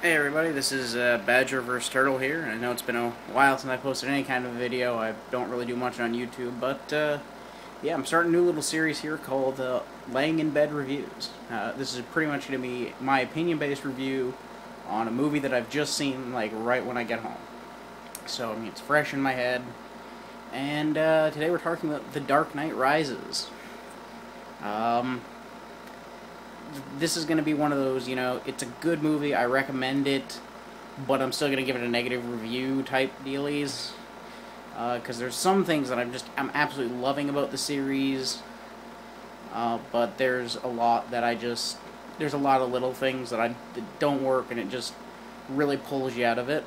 Hey everybody, this is Badger vs. Turtle here. I know it's been a while since I posted any kind of video. I don't really do much on YouTube, but yeah, I'm starting a new little series here called Laying in Bed Reviews. This is pretty much going to be my opinion-based review on a movie that I've just seen, like, right when I get home. So, I mean, it's fresh in my head. And today we're talking about The Dark Knight Rises. This is going to be one of those, it's a good movie, I recommend it, but I'm still going to give it a negative review type dealies. Because there's some things that I'm absolutely loving about the series, but there's a lot that there's a lot of little things that don't work, and it just really pulls you out of it.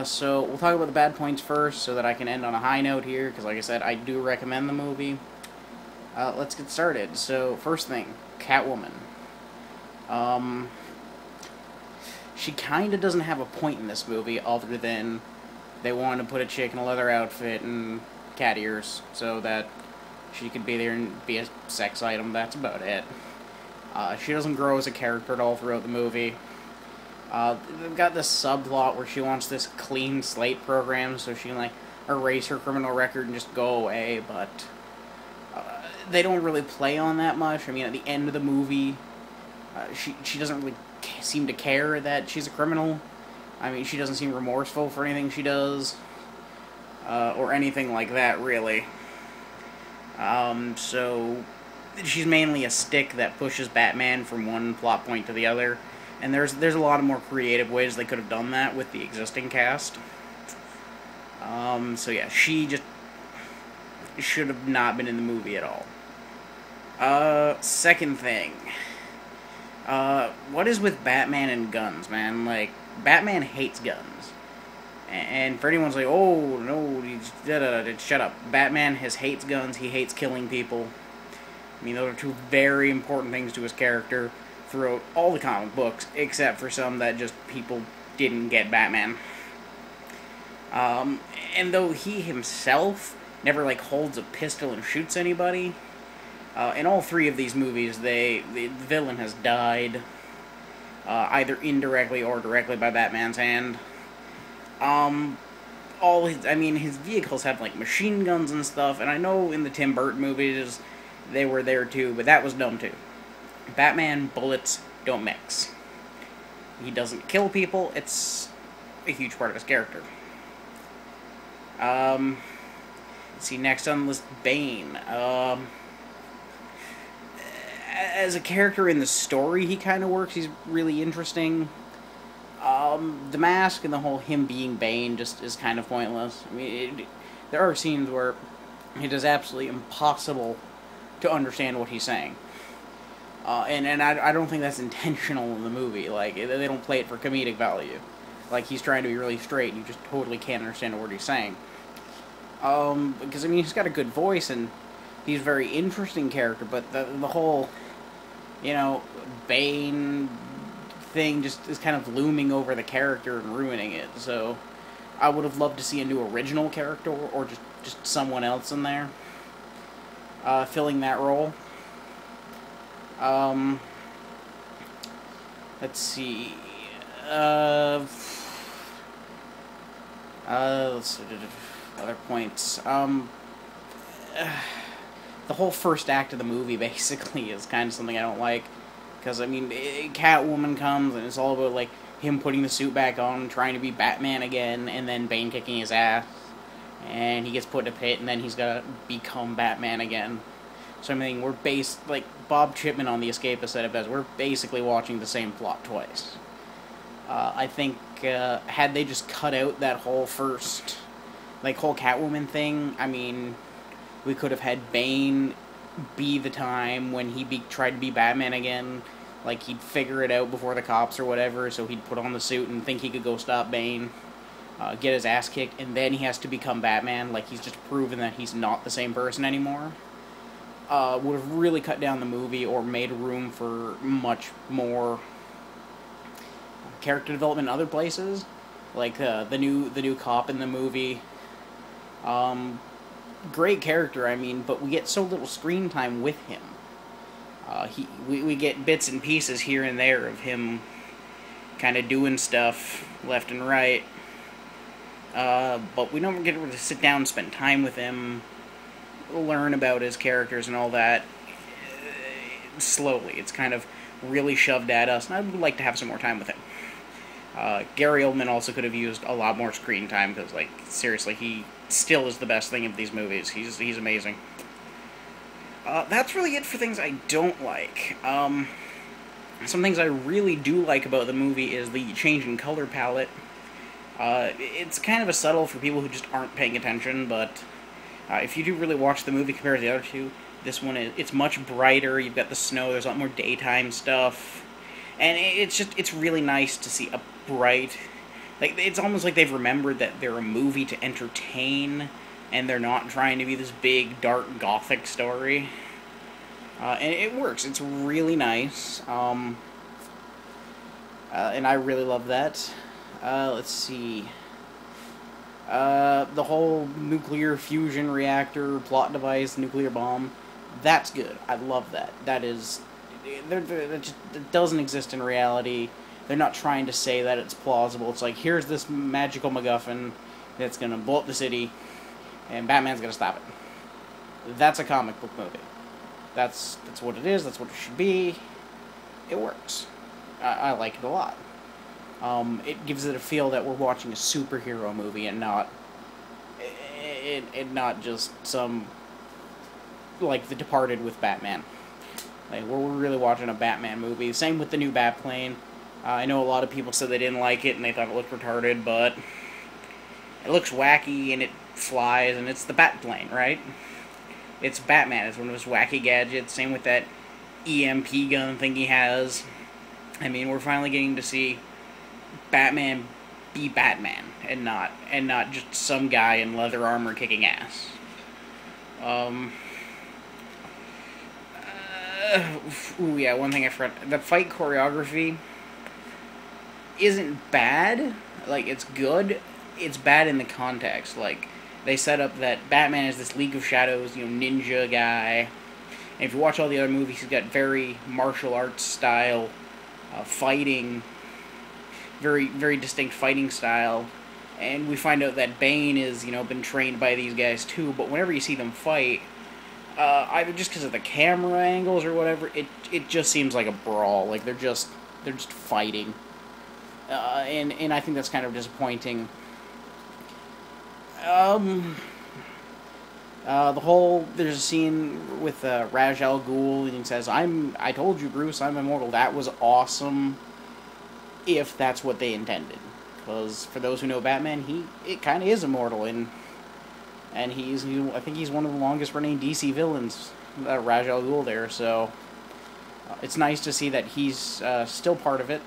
So we'll talk about the bad points first, so that I can end on a high note here, because like I said, I do recommend the movie. Let's get started. So, first thing, Catwoman. She kind of doesn't have a point in this movie, other than they wanted to put a chick in a leather outfit and cat ears, so that she could be there and be a sex item. That's about it. She doesn't grow as a character at all throughout the movie. They've got this subplot where she wants this clean slate program, so she can, like, erase her criminal record and just go away, but they don't really play on that much. I mean, at the end of the movie, she doesn't really seem to care that she's a criminal. I mean, she doesn't seem remorseful for anything she does, or anything like that, really. So she's mainly a stick that pushes Batman from one plot point to the other, and there's a lot of more creative ways they could have done that with the existing cast. So yeah, she just should have not been in the movie at all. Second thing. What is with Batman and guns, man? Like, Batman hates guns. And for anyone's like, oh, no, shut up. Batman hates guns, he hates killing people. I mean, those are two very important things to his character throughout all the comic books, except for some that just people didn't get Batman. And though he himself never, like, holds a pistol and shoots anybody, in all three of these movies, the villain has died, either indirectly or directly by Batman's hand. His vehicles have, like, machine guns and stuff, and I know in the Tim Burton movies they were there too, but that was dumb too. Batman, bullets don't mix. He doesn't kill people, it's a huge part of his character. Let's see, next on the list, Bane. As a character in the story, he kind of works. He's really interesting. The mask and the whole him being Bane just is kind of pointless. I mean, there are scenes where it is absolutely impossible to understand what he's saying. And I don't think that's intentional in the movie. Like, they don't play it for comedic value. Like, he's trying to be really straight, and you just totally can't understand a word he's saying. Because, I mean, he's got a good voice, and he's a very interesting character, but the whole, Bane thing just is kind of looming over the character and ruining it. So I would have loved to see a new original character, or just someone else in there filling that role. Let's see. Let's see. Other points. The whole first act of the movie basically is kind of something I don't like, because I mean, Catwoman comes and it's all about, like, him putting the suit back on and trying to be Batman again, and then Bane kicking his ass, and he gets put in a pit, and then he's gotta become Batman again. So I mean, like Bob Chipman on The Escapist said it best, we're basically watching the same plot twice. I think had they just cut out that whole first, like, whole Catwoman thing, I mean, we could have had Bane be the time when he tried to be Batman again. Like, he'd figure it out before the cops or whatever, so he'd put on the suit and think he could go stop Bane, get his ass kicked, and then he has to become Batman. Like, he's just proven that he's not the same person anymore. Would have really cut down the movie, or made room for much more character development in other places. Like, the new cop in the movie. Great character, I mean, but we get so little screen time with him. We get bits and pieces here and there of him kind of doing stuff left and right. But we don't get to sit down and spend time with him, learn about his characters and all that slowly. It's kind of really shoved at us, and I would like to have some more time with him. Gary Oldman also could have used a lot more screen time, because, like, seriously, he still is the best thing of these movies. He's amazing. That's really it for things I don't like. Some things I really do like about the movie is the change in color palette. It's kind of a subtle for people who just aren't paying attention, but if you do really watch the movie compared to the other two, this one it's much brighter. You've got the snow. There's a lot more daytime stuff, and it's really nice to see a bright. Like, it's almost like they've remembered that they're a movie to entertain, and they're not trying to be this big dark gothic story. And it works. It's really nice. And I really love that. Let's see. The whole nuclear fusion reactor, plot device, nuclear bomb, that's good. I love that. That is... it doesn't exist in reality. They're not trying to say that it's plausible. It's like, here's this magical MacGuffin that's gonna blow up the city, and Batman's gonna stop it. That's a comic book movie. That's what it is. That's what it should be. It works. I like it a lot. It gives it a feel that we're watching a superhero movie and not just some, like, The Departed with Batman. Like, we're really watching a Batman movie. Same with the new Batplane. I know a lot of people said they didn't like it and they thought it looked retarded, but it looks wacky and it flies, and it's the Batplane, right? It's Batman. It's one of his wacky gadgets. Same with that EMP gun thing he has. I mean, we're finally getting to see Batman be Batman and not just some guy in leather armor kicking ass. Ooh, yeah, one thing I forgot. The fight choreography isn't bad. Like, it's good. It's bad in the context. Like, they set up that Batman is this League of Shadows, ninja guy. And if you watch all the other movies, he's got very martial arts style fighting. Very, very distinct fighting style. And we find out that Bane is, been trained by these guys too. But whenever you see them fight, either just because of the camera angles or whatever, it just seems like a brawl. Like, they're just fighting. And I think that's kind of disappointing. There's a scene with Ra's al Ghul, and he says, I told you, Bruce, I'm immortal. That was awesome, if that's what they intended. Because for those who know Batman, it kind of is immortal, and I think he's one of the longest running DC villains, Ra's al Ghul there, so it's nice to see that he's still part of it.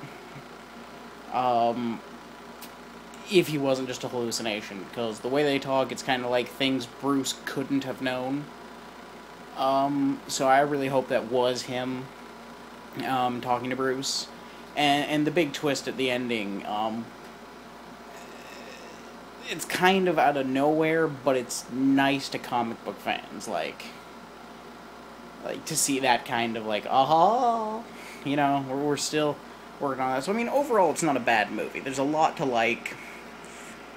If he wasn't just a hallucination, because the way they talk, it's kind of like things Bruce couldn't have known. So I really hope that was him talking to Bruce. And the big twist at the ending, it's kind of out of nowhere, but it's nice to comic book fans, like to see that kind of, like, aha, we're still working on that. So, I mean, overall, it's not a bad movie. There's a lot to like.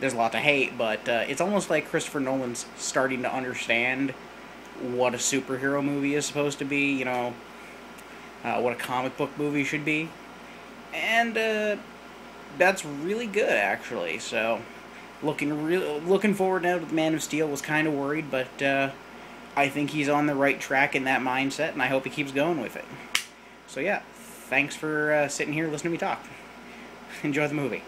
There's a lot to hate, but it's almost like Christopher Nolan's starting to understand what a superhero movie is supposed to be, what a comic book movie should be. And that's really good, actually. So, looking forward now to Man of Steel. Was kind of worried, but I think he's on the right track in that mindset, and I hope he keeps going with it. So yeah, thanks for sitting here listening to me talk. Enjoy the movie.